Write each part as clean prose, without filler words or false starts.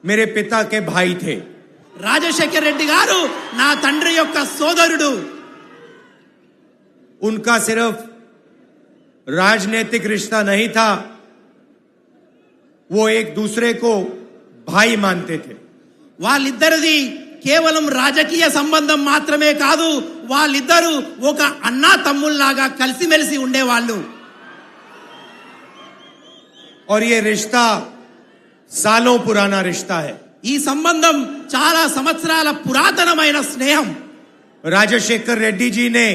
मेरे पिता के भाई थे। రాజశేఖర్ రెడ్డి గారు నా తండ్రి యొక్క సోదరుడు. उनका सिर्फ राजनीतिक रिश्ता नहीं था, वो एक दूसरे को भाई मानते थे। వాళ్ళిద్దరిది కేవలం రాజకీయ సంబంధం మాత్రమే కాదు, వాళ్ళిద్దరూ ఒక అన్నా తమ్ముళ్లాగా కలిసిమెలిసి ఉండేవాళ్ళు. और ये रिश्ता सालों पुराना रिश्ता है। ఈ సంబంధం చాలా సంవత్సరాల పురాతనమైన స్నేహం. राजशेखर रेड्डी जी ने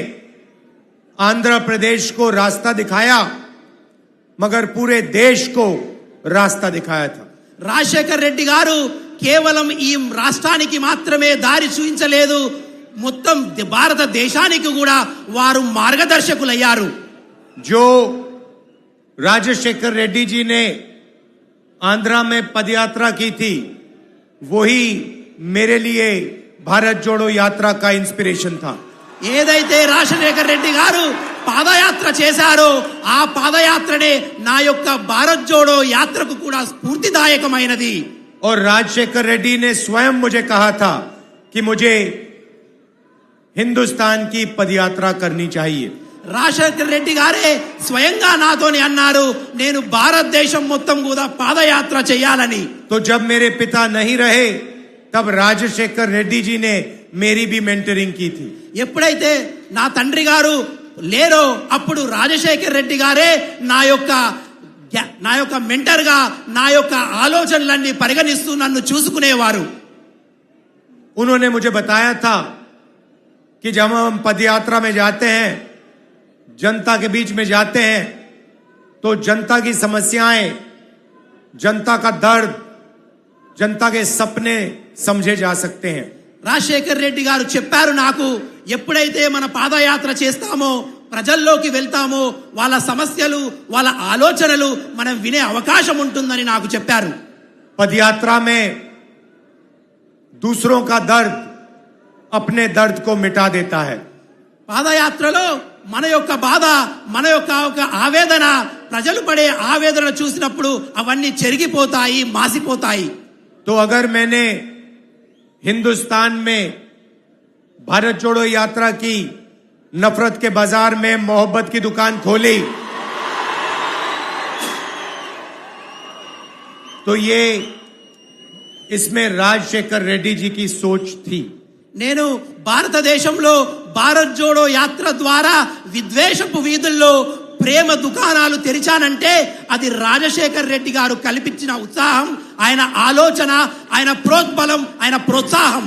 आंध्र प्रदेश को रास्ता दिखाया, मगर पूरे देश को रास्ता दिखाया था। రాజశేఖర్ రెడ్డి గారు కేవలం ఈ రాష్ట్రానికి మాత్రమే దారి చూపించలేదు, మొత్తం భారతదేశానికి కూడా వారు మార్గదర్శకులయ్యారు. जो राजशेखर रेड्डी जी ने आंध्रा में पदयात्रा की थी, वही मेरे लिए भारत जोड़ो यात्रा का इंस्पिरेशन था। ఏదైతే రాజశేఖర్ రెడ్డి గారు పాదయాత్ర చేశారో ఆ పాదయాత్రనే నా యొక్క భారత్ జోడో యాత్రకు కూడా స్ఫూర్తిదాయకమైనది. और राजशेखर रेड्डी ने स्वयं मुझे कहा था कि मुझे हिंदुस्तान की पदयात्रा करनी चाहिए। రాజశేఖర్ రెడ్డి గారే స్వయంగా నాతోని అన్నారు, నేను భారతదేశం మొత్తం కూడా పాదయాత్ర చేయాలని. तो जब मेरे पिता नहीं रहे, तब राजशेखर रेड्डी जी ने मेरी भी मेंटरिंग की थी। ఎప్పుడైతే నా తండ్రి గారు లేరో అప్పుడు రాజశేఖర్ రెడ్డి గారే నా యొక్క మెంటర్ గా నా యొక్క ఆలోచనలన్నీ పరిగణిస్తూ నన్ను చూసుకునేవారు. उन्होंने मुझे बताया था कि जब हम पदयात्रा में जाते हैं, जनता के बीच में जाते हैं, तो जनता की समस्याएं, जनता का दर्द, जनता के सपने समझे जा सकते हैं। రాజశేఖర్ రెడ్డి గారు చెప్పారు నాకు, ఎప్పుడైతే మన పాదయాత్ర చేస్తామో, ప్రజల్లోకి వెళ్తామో, వాళ్ళ సమస్యలు వాళ్ళ ఆలోచనలు మనం వినే అవకాశం ఉంటుందని నాకు చెప్పారు. पदयात्रा में दूसरों का दर्द अपने दर्द को मिटा देता है। పాదయాత్రలో మన యొక్క బాధ, మన యొక్క ఆవేదన, ప్రజలు పడే ఆవేదన చూసినప్పుడు అవన్నీ చెరిగిపోతాయి, మాసిపోతాయి. तो अगर मैंने हिंदुस्तान में भारत जोड़ो यात्रा की, नफरत के बाजार में मोहब्बत की दुकान खोली, तो ये इसमें राजशेखर रेड्डी जी की सोच थी। నేను భారతదేశంలో భారత్ జోడో యాత్ర ద్వారా విద్వేషపు వీధుల్లో ప్రేమ దుకాణాలు తెరిచానంటే అది రాజశేఖర్ రెడ్డి గారు కల్పించిన ఉత్సాహం, ఆయన ఆలోచన, ఆయన ప్రోద్బలం, ఆయన ప్రోత్సాహం.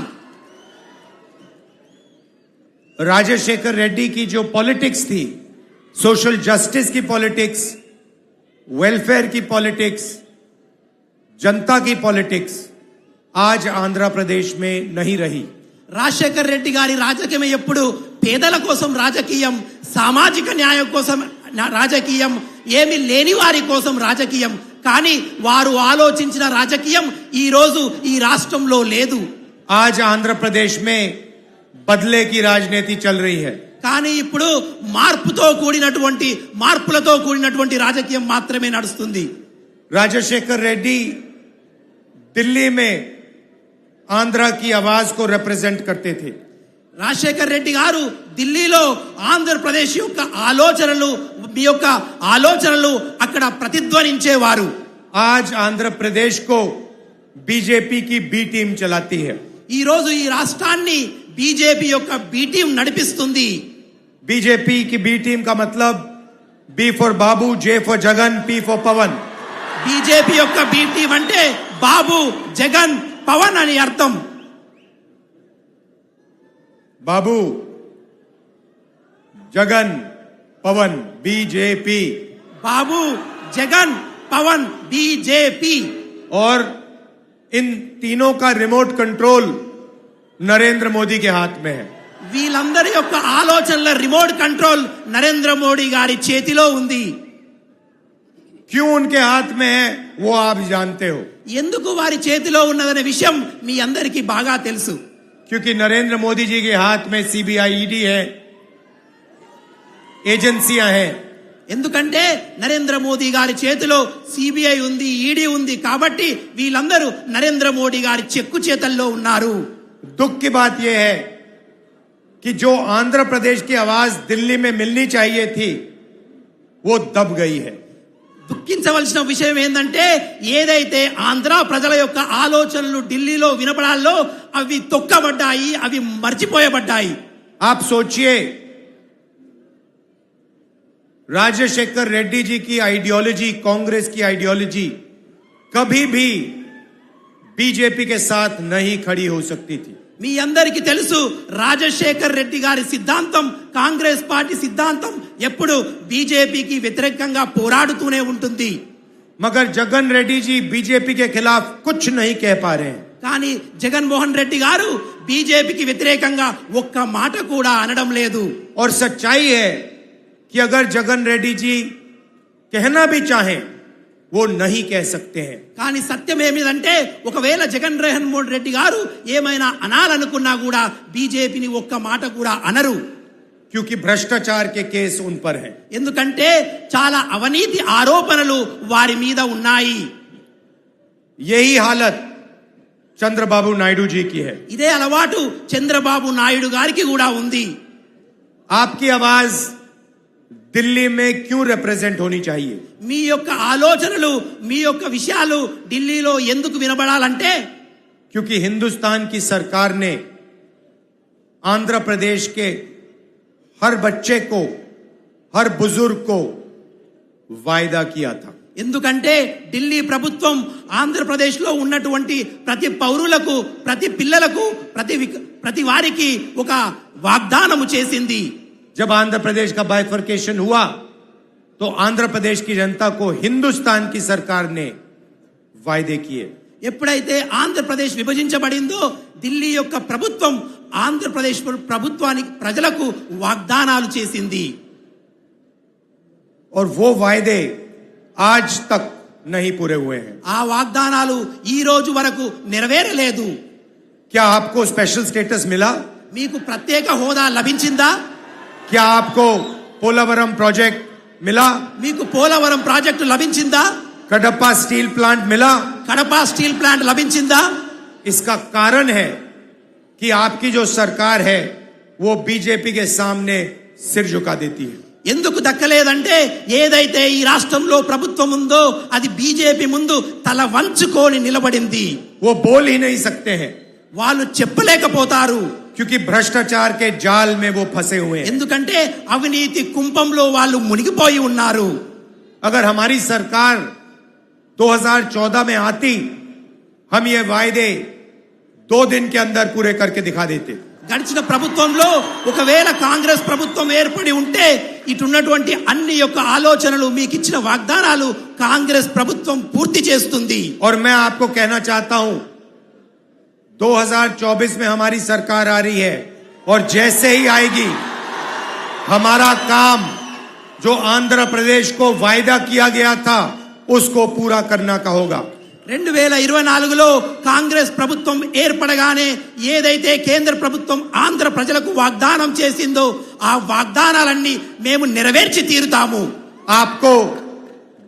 राजशेखर रेड्डी की जो पॉलिटिक्स थी, सोशल जस्टिस की पॉलिटिक्स, वेलफेयर की पॉलिटिक्स, जनता की पॉलिटिक्स, आज आंध्र प्रदेश में नहीं रही। రాజశేఖర్ రెడ్డి గారి రాజకీయం ఎప్పుడు పేదల కోసం రాజకీయం, సామాజిక న్యాయం కోసం రాజకీయం, ఏమి లేని వారి కోసం రాజకీయం. కానీ వారు ఆలోచించిన రాజకీయం ఈ రోజు ఈ రాష్ట్రంలో లేదు. आज आंध्र प्रदेश में बदले की राजनीति चल रही है। కానీ ఇప్పుడు మార్పులతో కూడినటువంటి రాజకీయం మాత్రమే నడుస్తుంది. राजशेखर रेड्डी दिल्ली में आंध्र की आवाज को रिप्रेजेंट करते थे। రాజశేఖర్ రెడ్డి గారు ఢిల్లీలో ఆంధ్రప్రదేశ్ యొక్క ఆలోచనలు, మీ యొక్క ఆలోచనలు అక్కడ ప్రతిధ్వనించేవారు. आज आंध्र प्रदेश को बीजेपी की बी टीम चलाती है। ఈ రోజు ఈ రాష్ట్రాన్ని బీజేపీ యొక్క బి టీం నడిపిస్తుంది. बीजेपी की बी टीम का मतलब B for Babu, J for Jagan, P for Pavan. BJP యొక్క బి టీం అంటే బాబు, జగన్, పవన్ అని అర్థం. बाबू, जगन, पवन, बीजेपी। బాబు, జగన్, పవన్, బీజేపీ. और इन तीनों का रिमोट कंट्रोल नरेंद्र मोदी के हाथ में है। వీళ్ళందరి యొక్క ఆలోచనల రిమోట్ కంట్రోల్ నరేంద్ర మోడీ గారి చేతిలో ఉంది. क्यों उनके हाथ में है वो आप जानते हो। ఎందుకు వారి చేతిలో ఉన్నదనే విషయం మీ అందరికీ బాగా తెలుసు. क्योंकि नरेंद्र मोदी जी के हाथ में सीबीआई, ईडी है, एजेंसियां हैं। ఎందుకంటే నరేంద్ర మోదీ గారి చేతిలో సిబిఐ ఉంది, ఈడీ ఉంది కాబట్టి వీళ్ళందరూ నరేంద్ర మోడీ గారి చెక్కు చేతల్లో ఉన్నారు. दुख की बात यह है कि जो आंध्र प्रदेश की आवाज दिल्ली में मिलनी चाहिए थी वो दब गई है. దుఃఖించవలసిన విషయం ఏంటంటే ఏదైతే ఆంధ్ర ప్రజల యొక్క ఆలోచనలు ఢిల్లీలో వినపడాలో అవి తొక్కబడ్డాయి, అవి మర్చిపోయబడ్డాయి. आप सोचिए, राजशेखर रेड्डी जी की आइडियोलॉजी, कांग्रेस की आइडियोलॉजी कभी भी बीजेपी के साथ नहीं खड़ी हो सकती थी. మీ అందరికీ తెలుసు రాజశేఖర్ రెడ్డి గారి సిద్ధాంతం, కాంగ్రెస్ పార్టీ సిద్ధాంతం ఎప్పుడు బీజేపీకి వ్యతిరేకంగా పోరాడుతూనే ఉంటుంది. मगर जगन रेड्डी जी बीजेपी के खिलाफ कुछ नहीं कह पा रहे हैं. కానీ జగన్మోహన్ రెడ్డి గారు బీజేపీకి వ్యతిరేకంగా ఒక్క మాట కూడా అనడం లేదు. और सच्चाई है कि अगर जगन रेड्डी जी कहना भी चाहें वो नहीं कह सकते हैं. కానీ సత్యం ఏమిటంటే ఒకవేళ జగన్మోహన్ రెడ్డి గారు ఏమైనా అనాలనుకున్నా కూడా బీజేపీని ఒక్క మాట కూడా అనరు. क्योंकि भ्रष्टाचार के केस उन पर हैं. ఎందుకంటే చాలా అవినీతి ఆరోపణలు వారి మీద ఉన్నాయి. यही हालत चंद्रबाबू नायडू जी की है. ఇదే అలవాటు చంద్రబాబు నాయుడు గారికి కూడా ఉంది. आपकी आवाज दिल्ली में क्यों रिप्रेजेंट होनी चाहिए? మీ యొక్క ఆలోచనలు, మీ యొక్క విషయాలు ఢిల్లీలో ఎందుకు వినబడాలంటే क्योंकि हिंदुस्तान की सरकार ने आंध्र प्रदेश के हर बच्चे को, हर बुजुर्ग को वायदा किया था. ఎందుకంటే ఢిల్లీ ప్రభుత్వం ఆంధ్రప్రదేశ్ లో ఉన్నటువంటి ప్రతి పౌరులకు, ప్రతి పిల్లలకు, ప్రతి వారికి ఒక వాగ్దానము చేసింది. जब आंध्र प्रदेश का बाइफर्केशन हुआ तो आंध्र प्रदेश की जनता को हिंदुस्तान की सरकार ने वायदे किए. ఎప్పుడైతే ఆంధ్రప్రదేశ్ విభజించబడిందో ఢిల్లీ యొక్క ప్రభుత్వం ఆంధ్రప్రదేశ్ ప్రభుత్వానికి, ప్రజలకు వాగ్దానాలు చేసింది. और वो वायदे आज तक नहीं पूरे हुए हैं. ఆ వాగ్దానాలు ఈ రోజు వరకు నెరవేరలేదు. क्या आपको स्पेशल स्टेटस मिला? మీకు ప్రత్యేక హోదా లభించిందా? क्या आपको पोलावरम प्रोजेक्ट मिला? మీకు పోలవరం ప్రాజెక్టు లభించిందా? कडप्पा स्टील प्लांट मिला? కడప స్టీల్ ప్లాంట్ లభించిందా? इसका कारण है कि आपकी जो सरकार है वो बीजेपी के सामने सिर झुका देती है. ఎందుకు దక్కలేదంటే ఏదైతే ఈ రాష్ట్రంలో ప్రభుత్వం ఉందో అది బీజేపీ ముందు తల వంచుకొని నిలబడింది. वो बोल ही नहीं सकते हैं వాళ్ళు చెప్పలేకపోతారు. क्योंकि भ्रष्टाचार के जाल में वो फंसे हुए हैं. ఎందుకంటే అవినీతి కుంపంలో వాళ్ళు మునిగిపోయి ఉన్నారు. अगर हमारी सरकार 2014 में आती, हम ये वायदे 2 दिन के अंदर पूरे करके दिखा देते. గడిచిన ప్రభుత్వంలో ఒకవేళ కాంగ్రెస్ ప్రభుత్వం ఏర్పడి ఉంటే ఇటున్నటువంటి అన్ని యొక్క ఆలోచనలు, మీకు ఇచ్చిన వాగ్దానాలు కాంగ్రెస్ ప్రభుత్వం పూర్తి చేస్తుంది. और मैं आपको कहना चाहता हूं 2024 में हमारी सरकार आ रही है और जैसे ही आएगी हमारा काम जो आंध्र प्रदेश को वायदा किया गया था उसको पूरा करना का होगा. 2024లో కాంగ్రెస్ ప్రభుత్వం ఏర్పడగానే ఏదైతే కేంద్ర ప్రభుత్వం ఆంధ్ర ప్రజలకు వాగ్దానం చేసిందో ఆ వాగ్దానాలన్నీ మేము నెరవేర్చి తీరుతాము. आपको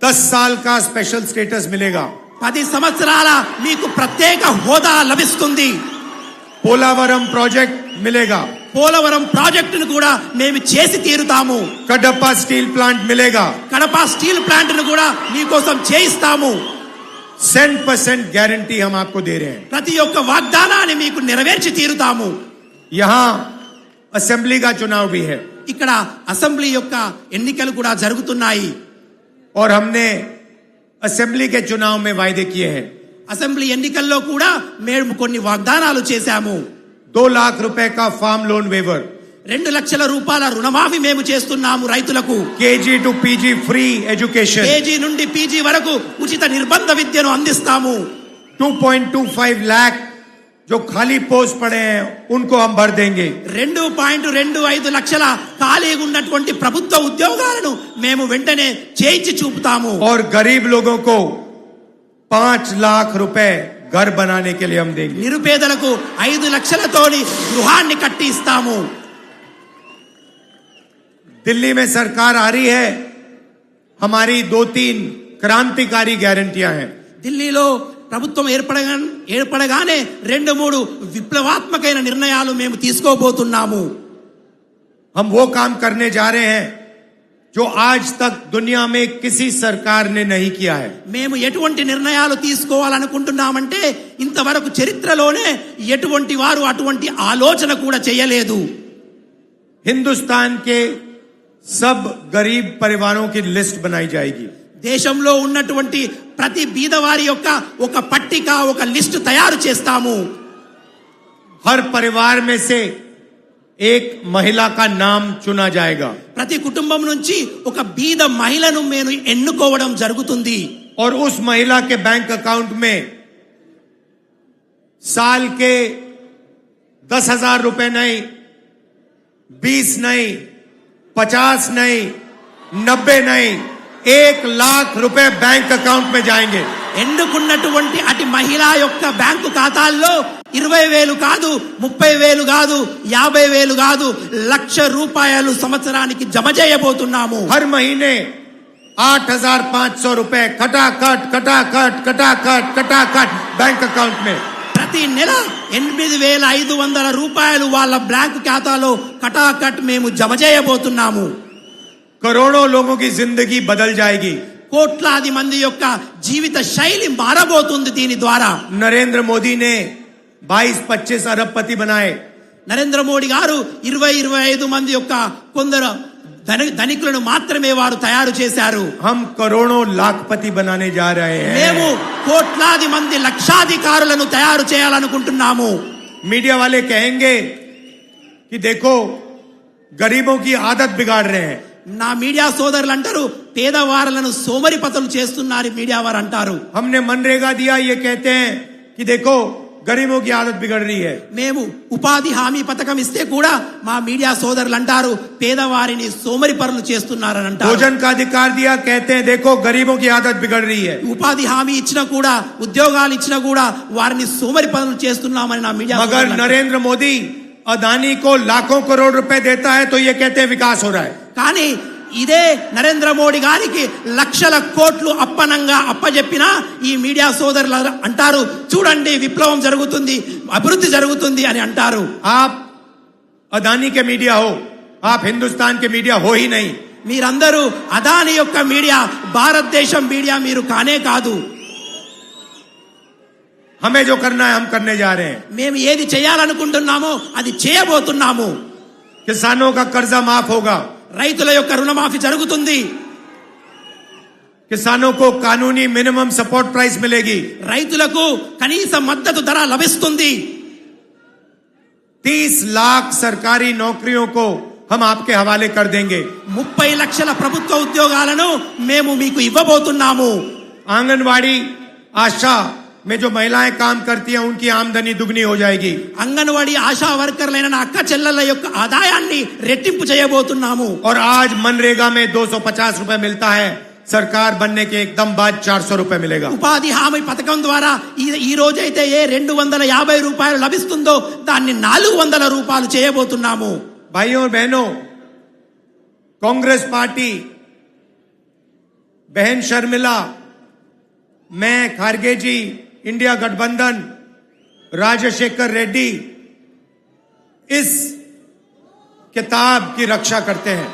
10 साल का स्पेशल स्टेटस मिलेगा. 10 సంవత్సరాల మీకు ప్రత్యేక హోదా లభిస్తుంది. पोलावरम प्रोजेक्ट मिलेगा. పోలవరం ప్రాజెక్టును కూడా మేము చేసి తీరుతాము. कडप्पा स्टील प्लांट मिलेगा. కడప స్టీల్ ప్లాంట్ ను కూడా మీకోసం చేయిస్తాము. 100% गारंटी हम आपको दे रहे हैं. ప్రతి ఒక్క వాగ్దానాన్ని మీకు నెరవేర్చి తీరుతాము. यहां असेंबली का चुनाव भी है ఇక్కడ అసెంబ్లీ యొక్క ఎన్నికలు కూడా జరుగుతున్నాయి. और हमने असेंबली के चुनाव में वायदे किए हैं. అసెంబ్లీ ఎన్నికల్లో కూడా మేము కొన్ని వాగ్దానాలు చేశాము. 2 लाख रुपए का फार्म लोन वेवर, 2 లక్షల రూపాయల రుణమాఫీ మేము చేస్తున్నాము రైతులకు. KG to PG free education, KG నుండి పీజీ వరకు ఉచిత నిర్బంధ విద్యను అందిస్తాము. 2.25 लाख जो खाली पोस्ट पड़े हैं उनको हम भर देंगे. 2.25 లక్షల ఖాళీగా ఉన్నటువంటి ప్రభుత్వ ఉద్యోగాలను మేము వెంటనే చేయించి చూపుతాము. और गरीब लोगों को 5 लाख रुपए घर बनाने के लिए हम देंगे. నిరుపేదలకు 5 లక్షలతోని గృహాన్ని కట్టి ఇస్తాము. दिल्ली में सरकार आ रही है हमारी 2-3 क्रांतिकारी गारंटियां हैं। ఢిల్లీలో ప్రభుత్వం ఏర్పడగానే 2-3 విప్లవాత్మకమైన నిర్ణయాలు మేము తీసుకోబోతున్నాము. हम वो काम करने जा रहे हैं जो आज तक दुनिया में किसी सरकार ने नहीं किया है। మేము ఎటువంటి నిర్ణయాలు తీసుకోవాలనుకుంటున్నామంటే ఇంతవరకు చరిత్రలోనే ఎటువంటి వారు అటువంటి ఆలోచన కూడా చేయలేదు. हिंदुस्तान के सब गरीब परिवारों की लिस्ट बनाई जाएगी। దేశంలో ఉన్నటువంటి ప్రతి బీదవారి యొక్క ఒక పట్టిక, ఒక లిస్టు తయారు చేస్తాము. हर परिवार में से एक महिला का नाम चुना जाएगा ప్రతి కుటుంబం నుంచి ఒక బీద మహిళను మేము ఎన్నుకోవడం జరుగుతుంది. और उस महिला के बैंक अकाउंट में साल के 10,000 रुपए नहीं, 20 नहीं, 50 नहीं, 90 नहीं, 1 लाख रुपए बैंक अकाउंट में जाएंगे। ఎన్నుకున్నటువంటి అటు మహిళ యొక్క బ్యాంకు ఖాతాల్లో 20,000 కాదు, 30,000 కాదు, 50,000 కాదు, 1,00,000 రూపాయలు సంవత్సరానికి జమ చేయబోతున్నాము. हर महीने 8,500 रुपए खटाखट खटाखट खटाखट खटाखट बैंक अकाउंट में। ప్రతి నెల 8,500 రూపాయలు వాళ్ళ బ్యాంకు ఖాతాలో కటాకట్ మేము జమ చేయబోతున్నాము. करोड़ों लोगों की जिंदगी बदल जाएगी। కోట్లాది మంది యొక్క జీవిత శైలి మారబోతుంది దీని ద్వారా. नरेंद्र मोदी ने 22-25 अरबपति बनाए। నరేంద్ర మోడీ గారు 20-25 మంది యొక్క కొందరు ధనికులను మాత్రమే వారు తయారు చేశారు. हम करोड़ों लाखपति बनाने जा रहे हैं। మేము కోట్లాది మంది లక్షాధికారులను తయారు చేయాలనుకుంటున్నాము. मीडिया वाले कहेंगे कि देखो गरीबों की आदत बिगाड़ रहे हैं। నా మీడియా సోదరులు అంటారు పేదవారులను సోమరిపతులు చేస్తున్నారు మీడియా వారు అంటారు. हमने मनरेगा दिया, ये कहते हैं कि देखो गरीबों की आदत बिगड़ रही है। మేము ఉపాధి హామీ పథకం ఇస్తే కూడా మా మీడియా సోదరులు అంటారు పేదవారిని సోమరిపరులు చేస్తున్నారని అంటారు. भोजन का अधिकार दिया, कहते हैं देखो गरीबों की आदत बिगड़ रही है। ఉపాధి హామీ ఇచ్చినా కూడా ఉద్యోగాలు ఇచ్చినా కూడా వారిని సోమరిపరులు చేస్తున్నామని నా మీడియా मगर नरेंद्र मोदी अदानी को लाखों करोड़ रुपए देता है तो ये कहते हैं विकास हो रहा है। కానీ ఇదే నరేంద్ర మోడీ గారికి లక్షల కోట్లు అప్పనంగా అప్పజెప్పినా ఈ మీడియా సోదరులు అంటారు చూడండి విప్లవం జరుగుతుంది, అభివృద్ధి జరుగుతుంది అని అంటారు. आप अदानी के मीडिया हो, आप हिंदुस्तान के मीडिया हो ही नहीं। మీరందరూ అదాని యొక్క మీడియా, భారతదేశం మీడియా మీరు కానే కాదు. हमें जो करना है हम करने जा रहे हैं। మేము ఏది చేయాలనుకుంటున్నామో అది చేయబోతున్నాము. किसानों का कर्जा माफ होगा, రైతుల యొక్క రుణమాఫీ జరుగుతుంది. किसानों को कानूनी मिनिमम सपोर्ट प्राइस मिलेगी। రైతులకు కనీస మద్దతు ధర లభిస్తుంది. 30 लाख सरकारी नौकरियों को हम आपके हवाले कर देंगे। 30 లక్షల ప్రభుత్వ ఉద్యోగాలను మేము మీకు ఇవ్వబోతున్నాము. आंगनवाड़ी आशा में जो महिलाएं काम करती हैं उनकी आमदनी दुगनी हो जाएगी। అంగన్వాడీ ఆశా వర్కర్లైన నా అక్క చెల్లెల యొక్క ఆదాయాన్ని రెట్టింపు చేయబోతున్నాము. और आज मनरेगा में 250 रुपए मिलता है, सरकार बनने के एकदम बाद 400 रुपए मिलेगा। ఉపాధి హామీ పథకం ద్వారా ఈ రోజైతే ఏ 250 రూపాయలు లభిస్తుందో దాన్ని 400 రూపాయలు చేయబోతున్నాము. भाइयों और बहनों, कांग्रेस पार्टी, बहन शर्मिला, मैं, खारगे जी, इंडिया गठबंधन, राजशेखर रेड्डी इस किताब की रक्षा करते हैं।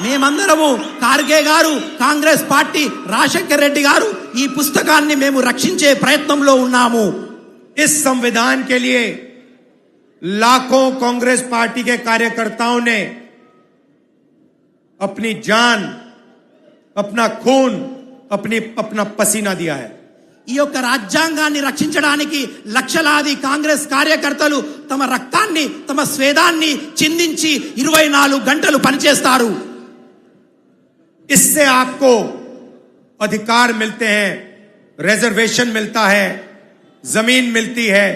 మేమందరము ఖార్గే గారు, కాంగ్రెస్ పార్టీ, రాజశేఖర్ రెడ్డి గారు ఈ పుస్తకాన్ని మేము రక్షించే ప్రయత్నంలో ఉన్నాము. इस संविधान के लिए लाखों कांग्रेस पार्टी के कार्यकर्ताओं ने अपनी जान, अपना खून, अपना पसीना दिया है। ఈ యొక్క రాజ్యాంగాన్ని రక్షించడానికి లక్షలాది కాంగ్రెస్ కార్యకర్తలు తమ రక్తాన్ని, తమ స్వేదాన్ని చిందించి 24 గంటలు పనిచేస్తారు. इससे आपको अधिकार मिलते हैं, रिजर्वेशन मिलता है, जमीन मिलती है।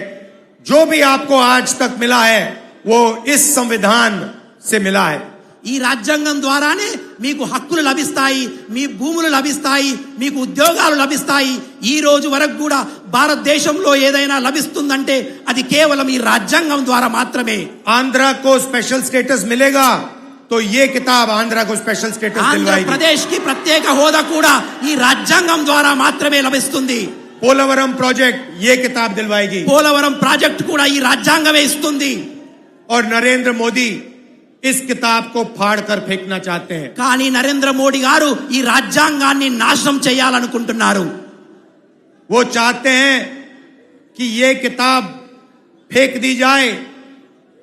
जो भी आपको आज तक मिला है वो इस संविधान से मिला है। ఈ రాజ్యాంగం ద్వారానే మీకు హక్కులు లభిస్తాయి, మీ భూములు లభిస్తాయి, మీకు ఉద్యోగాలు లభిస్తాయి. ఈ రోజు వరకు కూడా భారతదేశంలో ఏదైనా లభిస్తుందంటే అది కేవలం ఈ రాజ్యాంగం ద్వారా మాత్రమే. आंध्रा को स्पेशल स्टेटस मिलेगा तो ये किताब आंध्रा को स्पेशल स्टेटस दिलवाएगी। ఆంధ్రప్రదేశ్ కి ప్రత్యేక హోదా కూడా ఈ రాజ్యాంగం ద్వారా మాత్రమే లభిస్తుంది. पोलावरम प्रोजेक्ट ये किताब दिलवाएगी। పోలవరం ప్రాజెక్ట్ కూడా ఈ రాజ్యాంగమే ఇస్తుంది. और नरेंद्र मोदी इस किताब को फाड़ कर फेंकना चाहते हैं। కానీ నరేంద్ర మోడీ గారు ఈ రాజ్యాంగాన్ని నాశనం చేయాలనుకుంటున్నారు. वो चाहते हैं कि ये किताब फेंक दी जाए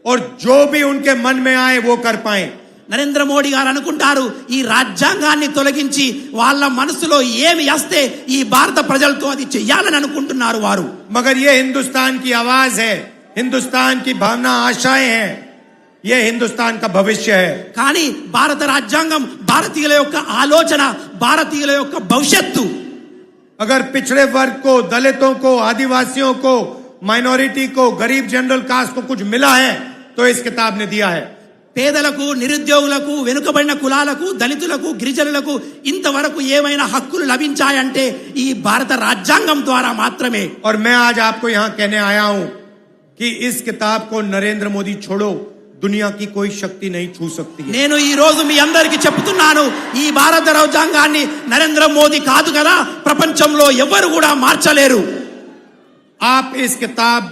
और जो भी उनके मन में आए वो कर पाए। నరేంద్ర మోడీ గారు అనుకుంటారు ఈ రాజ్యాంగాన్ని తొలగించి వాళ్ళ మనసులో ఏమి వస్తే ఈ భారత ప్రజలతో అది చెయ్యాలని అనుకుంటున్నారు వారు. मगर ये हिंदुस्तान की आवाज है, हिंदुस्तान की भावना, आशाएं हैं, ये हिंदुस्तान का भविष्य है। కానీ భారత రాజ్యాంగం భారతీయుల యొక్క ఆలోచన, భారతీయుల యొక్క భవిష్యత్తు. अगर पिछड़े वर्ग को, दलितों को, आदिवासियों को, माइनॉरिटी को, गरीब जनरल कास्ट को कुछ मिला है तो इस किताब ने दिया है। పేదలకు, నిరుద్యోగులకు, వెనుకబడిన కులాలకు, దళితులకు, గిరిజనులకు ఇంతవరకు ఏమైనా హక్కులు లభించాయంటే ఈ భారత రాజ్యాంగం ద్వారా మాత్రమే. और मैं आज आपको यहां कहने आया हूं कि इस किताब को नरेंद्र मोदी छोड़ो, दुनिया की कोई शक्ति नहीं छू सकती है। నేను ఈ రోజు మీ అందరికీ చెప్తున్నాను, ఈ భారత రాజ్యాంగాన్ని నరేంద్ర మోదీ కాదు కదా ప్రపంచంలో ఎవరు కూడా మార్చలేరు. आप इस किताब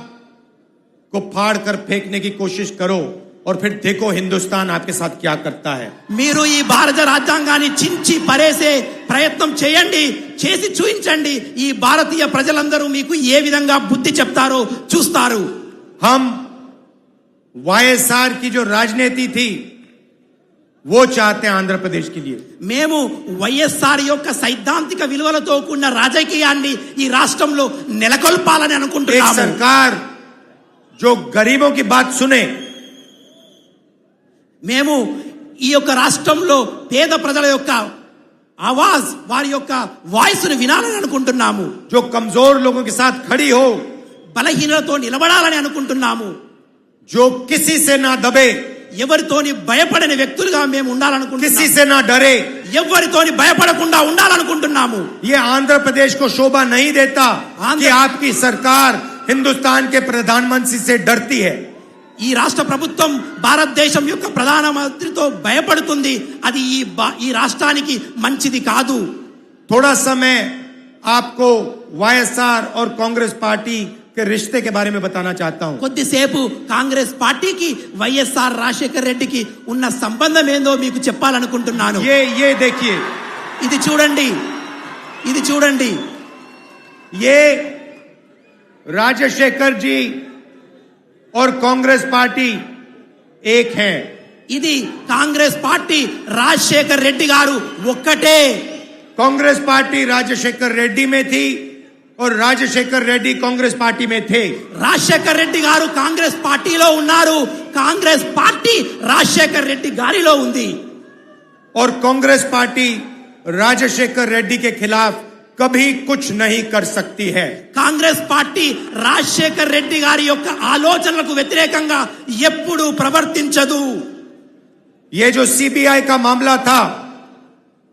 को फाड़ कर फेंकने की कोशिश करो और फिर देखो हिंदुस्तान आपके साथ क्या करता है। మీరు ఈ భారత రాజ్యాంగాన్ని చించి పరేసే ప్రయత్నం చేయండి, చేసి చూపించండి. ఈ భారతీయ ప్రజలందరూ మీకు ఏ విధంగా బుద్ధి చెప్తారో చూస్తారు. हम वाईएसआर की जो राजनीति थी वो चाहते हैं आंध्र प्रदेश के लिए। మేము వైఎస్ఆర్ యొక్క సైద్ధాంతిక విలువలతో కూడిన రాజకీయాన్ని ఈ రాష్ట్రంలో నెలకొల్పాలని एक అనుకుంటున్నాము. सरकार जो गरीबों की बात सुने, మేము ఈ యొక్క రాష్ట్రంలో పేద ప్రజల యొక్క ఆవాజ్, వారి యొక్క వాయిస్ ను వినాలని అనుకుంటున్నాము. जो कमजोर लोगों के साथ खड़ी हो, బలహీనలతో నిలబడాలని అనుకుంటున్నాము. जो किसी से ना दबे, ఎవరితోని భయపడని వ్యక్తులుగా మేము किसी ఉండాలనుకుంటున్నాము. से ना डरे। ఎవరితోని భయపడకుండా ఉండాలనుకుంటున్నాము. ये आंध्र प्रदेश को शोभा नहीं देता आंध्र- कि आपकी सरकार हिंदुस्तान के प्रधानमंत्री से डरती है। ఈ రాష్ట్ర ప్రభుత్వం భారతదేశం యొక్క ప్రధానమంత్రితో భయపడుతుంది. అది ఈ రాష్ట్రానికి మంచిది కాదు. थोड़ा समय आपको वाईएसआर और कांग्रेस पार्टी के रिश्ते के बारे में बताना चाहता हूं। కొద్దిసేపు కాంగ్రెస్ పార్టీకి వైఎస్ఆర్ రాజశేఖర్ రెడ్డికి ఉన్న సంబంధం ఏందో మీకు చెప్పాలనుకుంటున్నాను. ये देखिए, ఇది చూడండి, ఇది చూడండి. ये राजशेखर जी और कांग्रेस पार्टी एक हैं। ఇది కాంగ్రెస్ పార్టీ, రాజశేఖర్ రెడ్డి గారు ఒక్కటే. कांग्रेस पार्टी राजशेखर रेड्डी में थी और राजशेखर रेड्डी कांग्रेस पार्टी में थे। రాజశేఖర్ రెడ్డి గారు కాంగ్రెస్ పార్టీలో ఉన్నారు, కాంగ్రెస్ పార్టీ రాజశేఖర్ రెడ్డి గారిలో ఉంది. और कांग्रेस पार्टी राजशेखर रेड्डी के खिलाफ कभी कुछ नहीं कर सकती है। కాంగ్రెస్ పార్టీ రాజశేఖర్ రెడ్డి గారి యొక్క ఆలోచనలకు వ్యతిరేకంగా ఎప్పుడూ ప్రవర్తించదు. ये जो सीबीआई का मामला था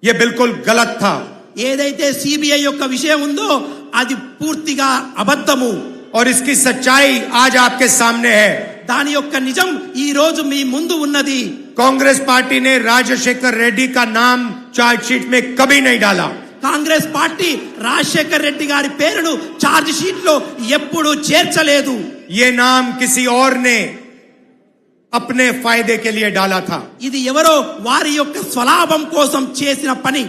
ये बिल्कुल गलत था ఏదైతే సిబిఐ యొక్క విషయం ఉందో అది పూర్తిగా అబద్ధము. और इसकी सच्चाई आज आपके सामने है। దాని యొక్క నిజం ఈ రోజు మీ ముందు ఉన్నది. कांग्रेस पार्टी ने राजशेखर रेड्डी का नाम चार्जशीट में कभी नहीं डाला। కాంగ్రెస్ పార్టీ రాజశేఖర్ రెడ్డి గారి పేరును ఛార్జ్ షీట్ లో ఎప్పుడూ చేర్చలేదు. ये नाम किसी और ने अपने फायदे के लिए डाला था। ఇది ఎవరో వారి యొక్క స్వలాభం కోసం చేసిన పని.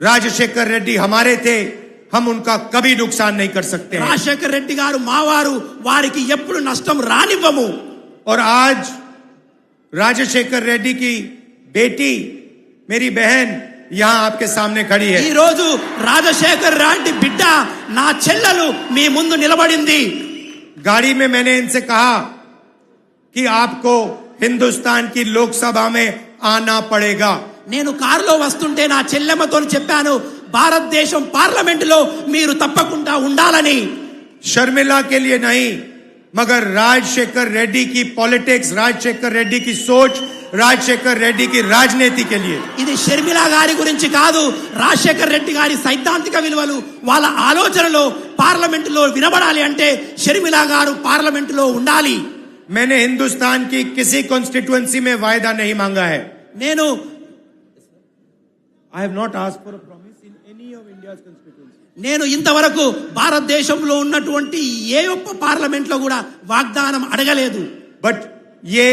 राजशेखर रेड्डी हमारे थे, हम उनका कभी नुकसान नहीं कर सकते हैं। రాజశేఖర్ రెడ్డి గారు మావారు, వారికి ఎప్పుడు నష్టం రానివ్వము. और आज राजशेखर रेड्डी की बेटी, मेरी बहन यहां आपके सामने खड़ी ఈ है। రోజు రాజశేఖర్ రెడ్డి బిడ్డ, నా చెల్లెలు మీ ముందు నిలబడింది. गाड़ी में मैंने इनसे कहा कि आपको हिंदुस्तान की लोकसभा में आना पड़ेगा। నేను కారులో వస్తుంటే నా చెల్లెమ్మతో చెప్పాను, భారతదేశం పార్లమెంటులో మీరు తప్పకుండా ఉండాలని. शर्मिला के लिए नहीं, मगर राजशेखर रेड्डी की पॉलिटिक्स, राजशेखर रेड्डी की सोच, राजशेखर रेड्डी की राजनीति के लिए। ఇది షర్మిల గారి గురించి కాదు, రాజశేఖర్ రెడ్డి గారి సైద్ధాంతిక విలువలు, వాళ్ళ ఆలోచనలో పార్లమెంటులో వినబడాలి అంటే షర్మిల గారు పార్లమెంటులో ఉండాలి. मैंने हिंदुस्तान की किसी कॉन्स्टिट्यूएंसी में वायदा नहीं मांगा है। నేను I have not asked for a promise in any of India's constituencies. నేను ఇంతవరకు భారతదేశంలో ఉన్నటువంటి ఏ ఒక్క పార్లమెంట్ లో కూడా వాగ్దానం అడగలేదు. But ये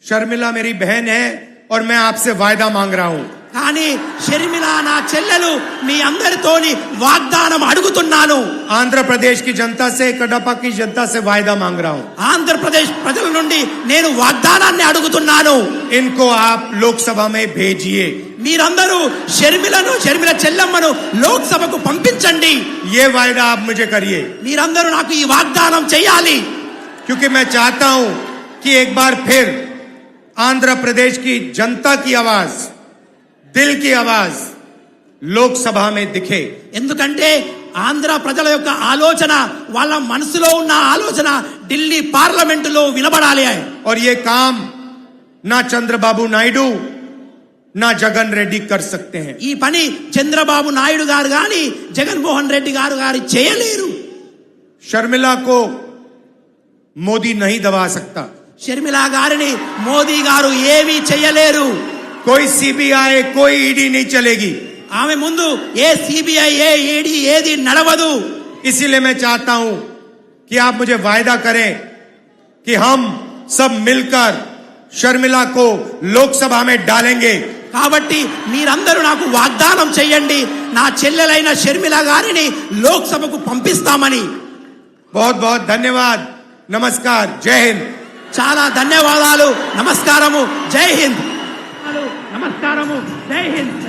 शर्मिला मेरी बहन है और मैं आपसे वायदा मांग रहा हूं. కానీ షర్మిల నా చెల్లెలు మీ అందరితోని వాగ్దానం అడుగుతున్నాను. आंध्र प्रदेश की जनता से, कडपा की जनता से वायदा मांग रहा हूं. ఆంధ్రప్రదేశ్ ప్రజల నుండి నేను వాగ్దానాన్ని అడుగుతున్నాను. इनको आप लोकसभा में भेजिए. మీరందరూ షర్మిల చెల్లెమ్మను లోక్సభకు పంపించండి. ये वायदा आप मुझे करिए. మీరందరూ నాకు ఈ వాగ్దానం చేయాలి. क्योंकि मैं चाहता हूं कि एक बार फिर आंध्र प्रदेश की जनता की आवाज, दिल की आवाज लोकसभा में दिखे. ఎందుకంటే ఆంధ్ర ప్రజల యొక్క ఆలోచన, వాళ్ళ మనసులో ఉన్న ఆలోచన ఢిల్లీ పార్లమెంటులో వినబడాలి. और ये काम ना चंद्रबाबू नायडू ना जगन रेड्डी कर सकते हैं. ఈ పని చంద్రబాబు నాయుడు గారు గాని జగన్మోహన్ రెడ్డి గారు చేయలేరు. शर्मिला को मोदी नहीं दबा सकता. షర్మిల గారిని మోదీ గారు ఏమీ చేయలేరు. कोई सीबीआई, कोई ईडी नहीं चलेगी. ఆమె ముందు ఏ సిబిఐ, ఏ ఈడీ ఏది నడవదు. इसीलिए मैं चाहता हूं कि आप मुझे वायदा करें कि हम सब मिलकर शर्मिला को लोकसभा में डालेंगे. కాబట్టి మీరందరూ నాకు వాగ్దానం చేయండి, నా చెల్లెలైన షర్మిల గారిని లోక్సభకు పంపిస్తామని. बहुत बहुत धन्यवाद. नमस्कार. जय हिंद. చాలా ధన్యవాదాలు. నమస్కారము. జై హింద్. నమస్కారము. జై హింద్.